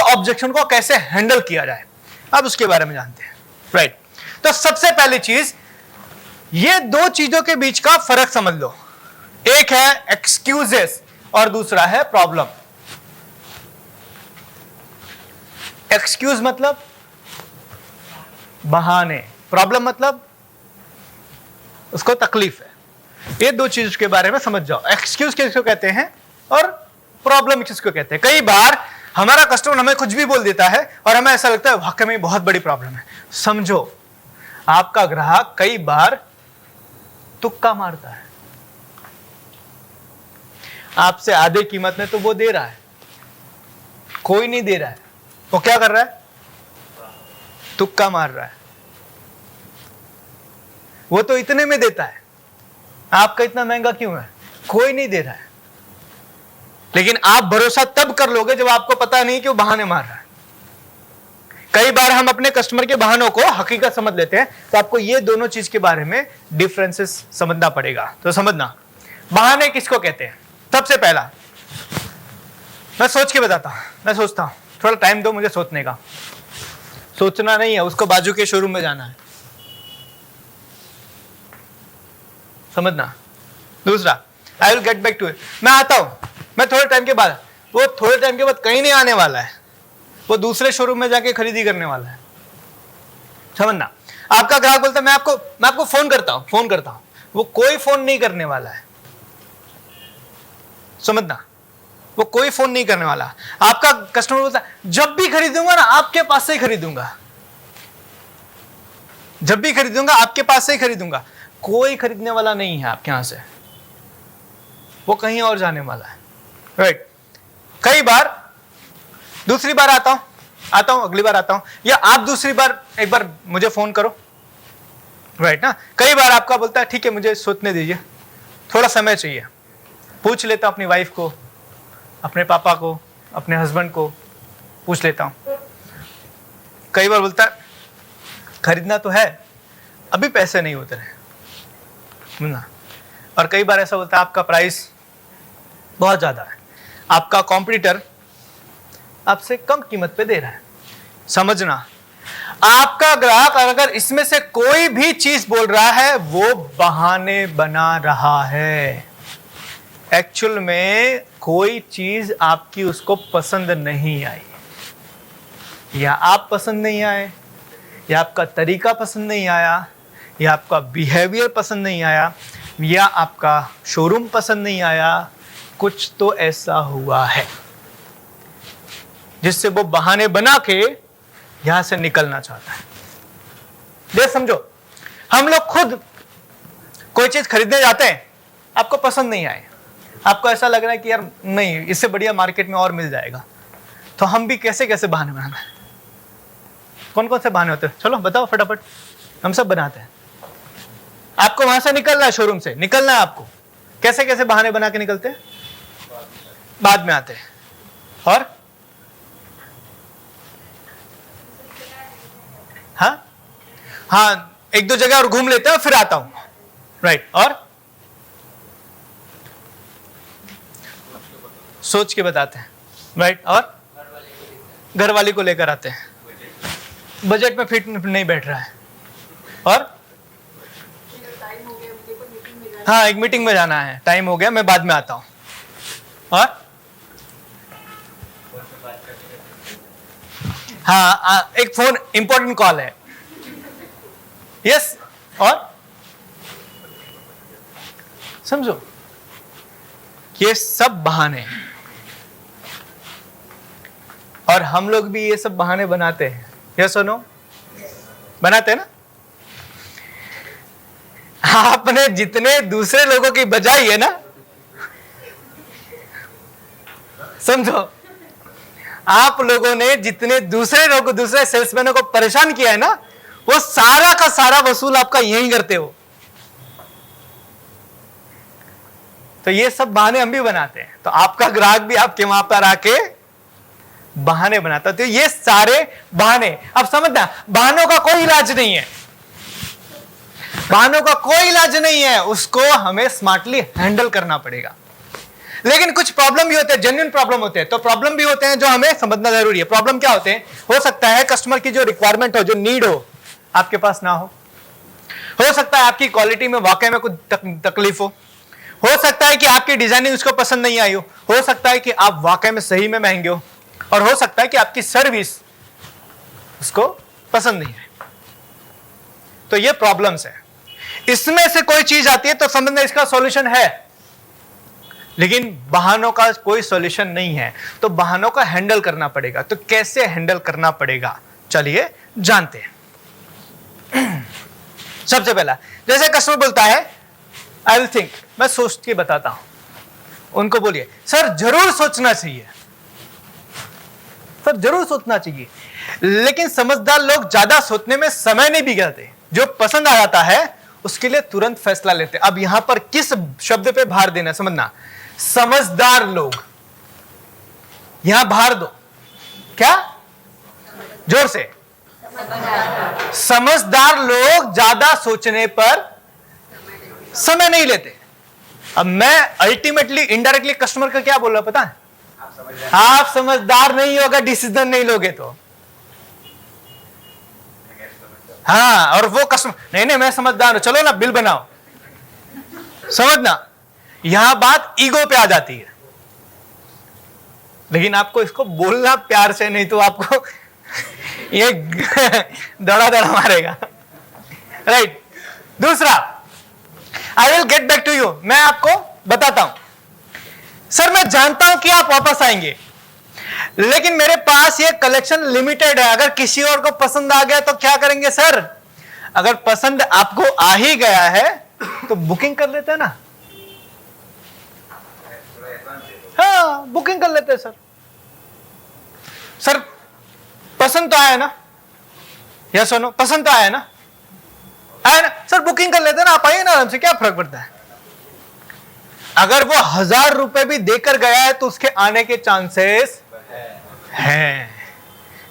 Objection को कैसे handle किया जाए, अब उसके बारे में जानते हैं। राइट, तो सबसे पहली चीज, ये दो चीजों के बीच का फर्क समझ लो। एक है एक्सक्यूजेस और दूसरा है प्रॉब्लम। एक्सक्यूज मतलब बहाने, प्रॉब्लम मतलब उसको तकलीफ है। ये दो चीज के बारे में समझ जाओ, एक्सक्यूज किसको कहते हैं और प्रॉब्लम किसको कहते हैं। कई बार हमारा कस्टमर हमें कुछ भी बोल देता है और हमें ऐसा लगता है वाकई में बहुत बड़ी प्रॉब्लम है। समझो, आपका ग्राहक कई बार तुक्का मारता है, आपसे आधे कीमत में तो वो दे रहा है, कोई नहीं दे रहा है, वो क्या कर रहा है, तुक्का मार रहा है। वो तो इतने में देता है, आपका इतना महंगा क्यों है, कोई नहीं दे रहा है। लेकिन आप भरोसा तब कर लोगे जब आपको पता नहीं कि वो बहाने मार रहा है। कई बार हम अपने कस्टमर के बहानों को हकीकत समझ लेते हैं, तो आपको ये दोनों चीज के बारे में डिफरेंसेस समझना पड़ेगा। तो समझना, बहाने किसको कहते हैं। सबसे पहला मैं सोच के बताता हूं, मैं सोचता हूं, थोड़ा टाइम दो मुझे सोचने का। सोचना नहीं है, उसको बाजू के शोरूम में जाना है, समझना। दूसरा, I will get back to it, मैं आता हूं, मैं थोड़े टाइम के बाद, वो थोड़े टाइम के बाद कहीं नहीं आने वाला है, वो दूसरे शोरूम में जाके खरीदी करने वाला है, समझना। आपका ग्राहक बोलता है मैं आपको फोन करता हूं, वो कोई फोन नहीं करने वाला है, समझना, वो कोई फोन नहीं करने वाला। आपका कस्टमर बोलता है जब भी खरीदूंगा ना आपके पास से ही खरीदूंगा, जब भी खरीदूंगा आपके पास से ही खरीदूंगा। कोई खरीदने वाला नहीं है आपके यहां से, वो कहीं और जाने वाला है। राइट, कई बार दूसरी बार आता हूं, अगली बार आता हूं, या आप दूसरी बार एक बार मुझे फोन करो। राइट ना, कई बार आपका बोलता है ठीक है मुझे सोचने दीजिए, थोड़ा समय चाहिए, पूछ लेता हूं अपनी वाइफ को, अपने पापा को, अपने हस्बैंड को पूछ लेता हूं। कई बार बोलता है खरीदना तो है, अभी पैसे नहीं उतरे ना। और कई बार ऐसा बोलता है आपका प्राइस बहुत ज्यादा है, आपका कॉम्पिटिटर आपसे कम कीमत पे दे रहा है। समझना, आपका ग्राहक अगर इसमें से कोई भी चीज बोल रहा है वो बहाने बना रहा है। एक्चुअल में कोई चीज आपकी उसको पसंद नहीं आई, या आप पसंद नहीं आए, या आपका तरीका पसंद नहीं आया, या आपका बिहेवियर पसंद नहीं आया, या आपका शोरूम पसंद नहीं आया, कुछ तो ऐसा हुआ है जिससे वो बहाने बना के यहां से निकलना चाहता है। देख समझो, हम लोग खुद कोई चीज खरीदने जाते हैं, आपको पसंद नहीं आए, आपको ऐसा लग रहा है कि यार नहीं इससे बढ़िया मार्केट में और मिल जाएगा, तो हम भी कैसे कैसे बहाने बनाना है। कौन कौन से बहाने होते हैं, चलो बताओ फटाफट, हम सब बनाते हैं। आपको वहां से निकलना है, शोरूम से निकलना है आपको, कैसे कैसे बहाने बना के निकलते हैं, बाद में आते हैं। और हाँ, एक दो जगह और घूम लेते हैं फिर आता हूं। राइट, और सोच के बताते हैं। राइट, और घर वाली को लेकर आते हैं, बजट में फिट नहीं बैठ रहा है, और हाँ एक मीटिंग में जाना है, टाइम हो गया मैं बाद में आता हूं, और हाँ एक फोन इंपॉर्टेंट कॉल है, यस। और समझो, ये सब बहाने हैं, और हम लोग भी ये सब बहाने बनाते हैं, यस और नो, बनाते हैं ना। आपने जितने दूसरे लोगों की बजाई है ना, समझो, आप लोगों ने जितने दूसरे लोगों, दूसरे सेल्समैनों को परेशान किया है ना, वो सारा का सारा वसूल आपका यही करते हो। तो ये सब बहाने हम भी बनाते हैं, तो आपका ग्राहक भी आपके वहां पर आके बहाने बनाता है। तो ये सारे बहाने, अब समझना, बहानों का कोई इलाज नहीं है, बहानों का कोई इलाज नहीं है, उसको हमें स्मार्टली हैंडल करना पड़ेगा। लेकिन कुछ प्रॉब्लम भी होते हैं, जेन्युइन प्रॉब्लम होते हैं, तो प्रॉब्लम भी होते हैं जो हमें समझना जरूरी है। प्रॉब्लम क्या होते हैं? हो सकता है कस्टमर की जो रिक्वायरमेंट हो, जो नीड आपके पास ना हो सकता है आपकी क्वालिटी में वाकई में कुछ तकलीफ हो सकता है कि आपकी डिजाइनिंग उसको पसंद नहीं आई हो सकता है कि आप वाकई में सही में महंगे हो, और हो सकता है कि आपकी सर्विस उसको पसंद नहीं है। तो ये प्रॉब्लम्स है। इसमें से कोई चीज आती है तो समझना इसका सॉल्यूशन है, लेकिन बहानों का कोई सॉल्यूशन नहीं है, तो बहानों का हैंडल करना पड़ेगा। तो कैसे हैंडल करना पड़ेगा, चलिए जानते हैं। सबसे पहला, जैसे कस्टमर बोलता है आई विल थिंक, मैं सोच के बताता हूं, उनको बोलिए सर जरूर सोचना चाहिए, सर जरूर सोचना चाहिए। लेकिन समझदार लोग ज्यादा सोचने में समय नहीं बिगाड़ते, जो पसंद आ जाता है उसके लिए तुरंत फैसला लेते। अब यहां पर किस शब्द पे भार देना समझना, समझदार लोग, यहां भार दो, क्या, जोर से, समझदार लोग ज्यादा सोचने पर समय नहीं लेते। अब मैं अल्टीमेटली इनडायरेक्टली कस्टमर का क्या बोल रहा पता है, आप समझदार नहीं होगा डिसीजन नहीं लोगे तो। हाँ, और वो कस्टमर नहीं मैं समझदार हूं, चलो ना बिल बनाओ, समझना यहां बात ईगो पे आ जाती है। लेकिन आपको इसको बोलना प्यार से, नहीं तो आपको ये दड़ा दड़ा मारेगा, राइट। दूसरा, I will get back to you, मैं आपको बताता हूं सर, मैं जानता हूं कि आप वापस आएंगे, लेकिन मेरे पास ये कलेक्शन लिमिटेड है, अगर किसी और को पसंद आ गया तो क्या करेंगे सर? अगर पसंद आपको आ ही गया है तो बुकिंग कर लेते हैं ना। हाँ, बुकिंग कर लेते हैं सर। सर पसंद तो आया ना, या सुनो पसंद तो आया ना, आया ना सर, बुकिंग कर लेते हैं ना, आप आइए ना आराम से, क्या फर्क पड़ता है। अगर वो 1000 रुपए भी देकर गया है तो उसके आने के चांसेस हैं,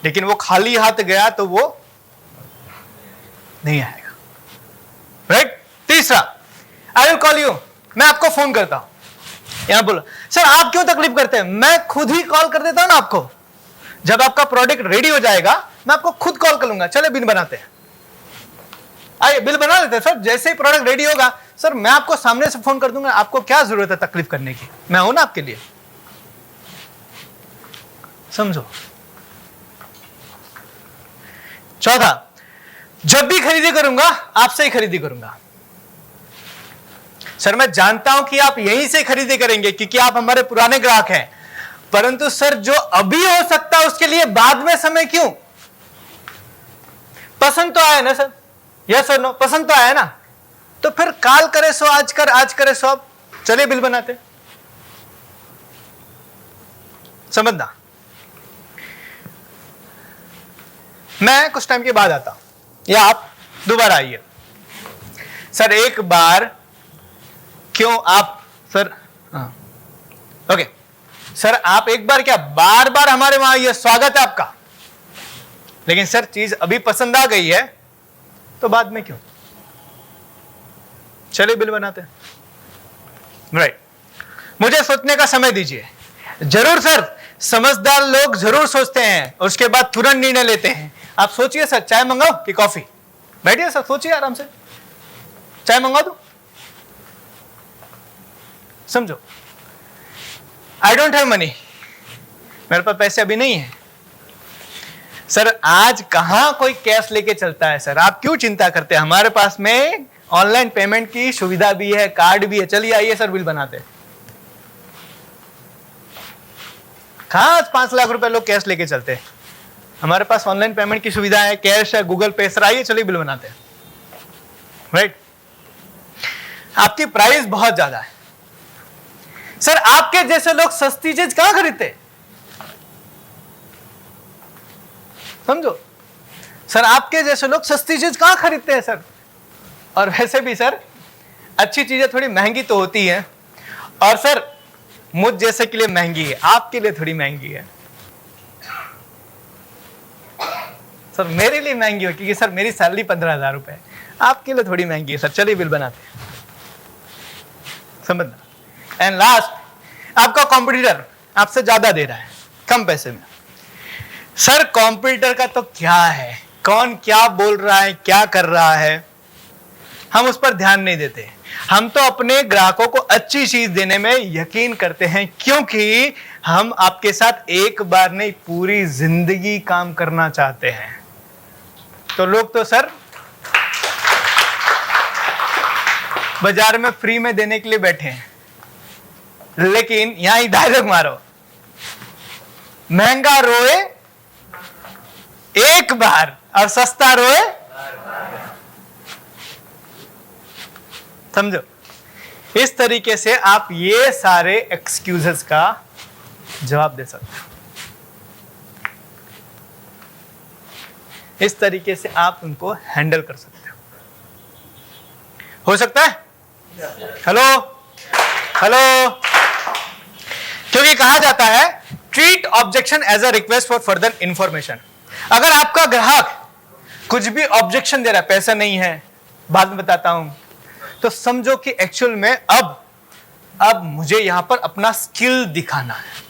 लेकिन वो खाली हाथ गया तो वो नहीं आएगा, राइट। तीसरा, आई विल कॉल यू, मैं आपको फोन करता हूं, यहां बोलो सर आप क्यों तकलीफ करते हैं, मैं खुद ही कॉल कर देता हूं ना आपको। जब आपका प्रोडक्ट रेडी हो जाएगा मैं आपको खुद कॉल कर लूंगा, चले बिल बनाते हैं, आइए बिल बना लेते हैं सर। जैसे ही प्रोडक्ट रेडी होगा सर मैं आपको सामने से फोन कर दूंगा, आपको क्या जरूरत है तकलीफ करने की, मैं हूं ना आपके लिए, समझो। चौथा, जब भी खरीदी करूंगा आपसे ही खरीदी करूंगा। सर मैं जानता हूं कि आप यहीं से खरीदी करेंगे क्योंकि आप हमारे पुराने ग्राहक हैं, परंतु सर जो अभी हो सकता है उसके लिए बाद में समय क्यों? पसंद तो आया ना सर, यस और नो, पसंद तो आया ना, तो फिर काल करे सो आज कर, आज करे सो अब, चलिए बिल बनाते। समझना, मैं कुछ टाइम के बाद आता हूं या आप दोबारा आइए। सर एक बार क्यों आप सर, हाँ ओके सर, आप एक बार क्या बार बार हमारे वहां आइए, स्वागत है आपका, लेकिन सर चीज अभी पसंद आ गई है तो बाद में क्यों, चलिए बिल बनाते हैं, राइट। मुझे सोचने का समय दीजिए, जरूर सर, समझदार लोग जरूर सोचते हैं और उसके बाद तुरंत निर्णय लेते हैं। आप सोचिए सर, चाय मंगाओ कि कॉफी, बैठिए सर, सोचिए आराम से, चाय मंगा दो, समझो। आई डोंट हैव मनी, मेरे पास पैसे अभी नहीं है। सर आज कहां कोई कैश लेके चलता है सर, आप क्यों चिंता करते हैं, हमारे पास में ऑनलाइन पेमेंट की सुविधा भी है, कार्ड भी है, चलिए आइए सर बिल बनाते। कहां 5 लाख रुपए लोग कैश लेके चलते हैं, हमारे पास ऑनलाइन पेमेंट की सुविधा है, कैश है, गूगल पे, सर आइए चलिए बिल बनाते हैं, राइट। आपकी प्राइस बहुत ज्यादा है सर, आपके जैसे लोग सस्ती चीज कहां खरीदते, समझो सर, आपके जैसे लोग सस्ती चीज कहां खरीदते हैं सर। और वैसे भी सर अच्छी चीजें थोड़ी महंगी तो होती हैं, और सर मुझ जैसे के लिए महंगी है, आपके लिए थोड़ी महंगी है। सर मेरे लिए महंगी हो क्योंकि सर मेरी सैलरी 15,000 रुपए है, आपके लिए थोड़ी महंगी है सर, चलिए बिल बनाते हैं, समझना। एंड लास्ट, आपका कॉम्पिटिटर आपसे ज्यादा दे रहा है कम पैसे में। सर कॉम्पिटिटर का तो क्या है, कौन क्या बोल रहा है, क्या कर रहा है, हम उस पर ध्यान नहीं देते। हम तो अपने ग्राहकों को अच्छी चीज देने में यकीन करते हैं, क्योंकि हम आपके साथ एक बार नहीं पूरी जिंदगी काम करना चाहते हैं। तो लोग तो सर बाजार में फ्री में देने के लिए बैठे हैं, लेकिन यहां ही डायलॉग मारो, महंगा रोए एक बार और सस्ता रोए। समझो, इस तरीके से आप ये सारे एक्सक्यूजेस का जवाब दे सकते हो, इस तरीके से आप उनको हैंडल कर सकते हो सकता है? Hello hello. क्योंकि कहा जाता है treat objection as a request for further information. अगर आपका ग्राहक कुछ भी ऑब्जेक्शन दे रहा है, पैसा नहीं है बाद में बताता हूं, तो समझो कि एक्चुअल में अब मुझे यहां पर अपना स्किल दिखाना है।